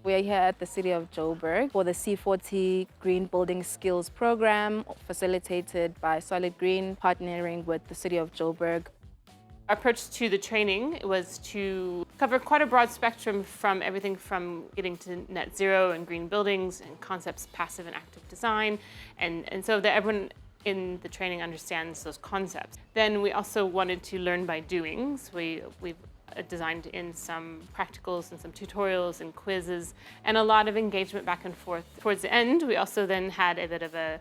We are here at the City of Johannesburg for the C40 Green Building Skills Program, facilitated by Solid Green, partnering with the City of Johannesburg. Our approach to the training was to cover quite a broad spectrum, from everything from getting to net zero and green buildings and concepts, passive and active design, and so that everyone in the training understands those concepts. Then we also wanted to learn by doing. So we've designed in some practicals and some tutorials and quizzes and a lot of engagement back and forth. Towards the end, we also then had a bit of a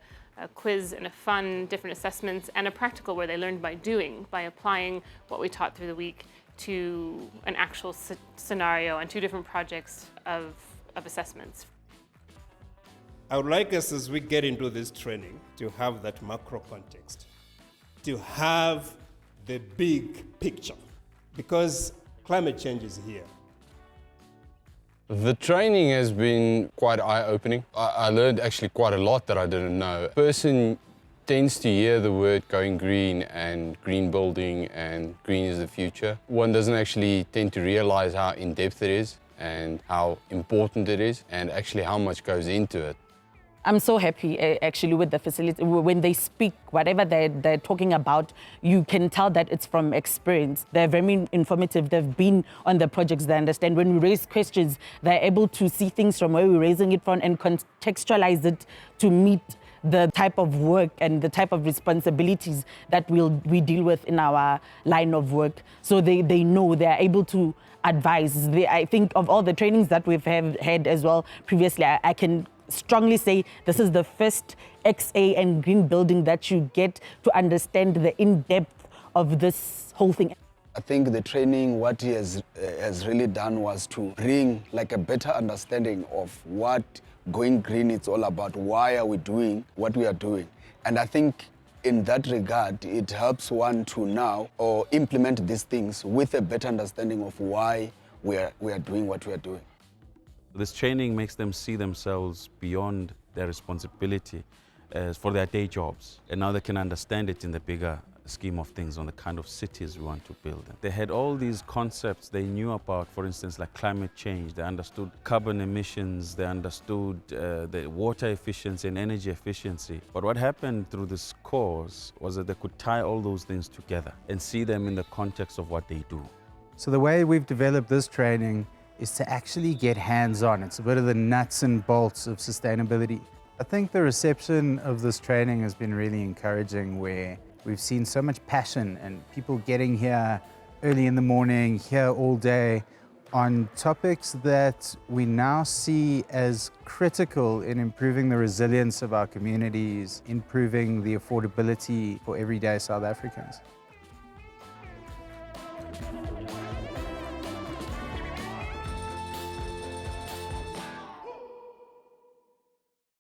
quiz and a fun, different assessments, and a practical where they learned by doing, by applying what we taught through the week to an actual scenario and 2 different projects of assessments. I would like us, as we get into this training, to have that macro context, to have the big picture, because climate change is here. The training has been quite eye-opening. I learned actually quite a lot that I didn't know. A person tends to hear the word going green and green building and green is the future. One doesn't actually tend to realize how in-depth it is and how important it is and actually how much goes into it. I'm so happy actually with the facility. When they speak, whatever they're talking about, you can tell that it's from experience. They're very informative. They've been on the projects. They understand. When we raise questions, they're able to see things from where we're raising it from and contextualize it to meet the type of work and the type of responsibilities that we deal with in our line of work. So they know, they're able to advise. I think of all the trainings that we've had as well previously, I can strongly say this is the first XA and green building that you get to understand the in-depth of this whole thing. I think the training, what he has really done was to bring like a better understanding of what going green is all about. Why are we doing what we are doing? And I think in that regard, it helps one to now or implement these things with a better understanding of why we are doing what we are doing. This training makes them see themselves beyond their responsibility for their day jobs. And now they can understand it in the bigger scheme of things on the kind of cities we want to build. They had all these concepts they knew about, for instance, like climate change. They understood carbon emissions. They understood the water efficiency and energy efficiency. But what happened through this course was that they could tie all those things together and see them in the context of what they do. So the way we've developed this training is to actually get hands-on. It's a bit of the nuts and bolts of sustainability. I think the reception of this training has been really encouraging, where we've seen so much passion and people getting here early in the morning, here all day, on topics that we now see as critical in improving the resilience of our communities, improving the affordability for everyday South Africans.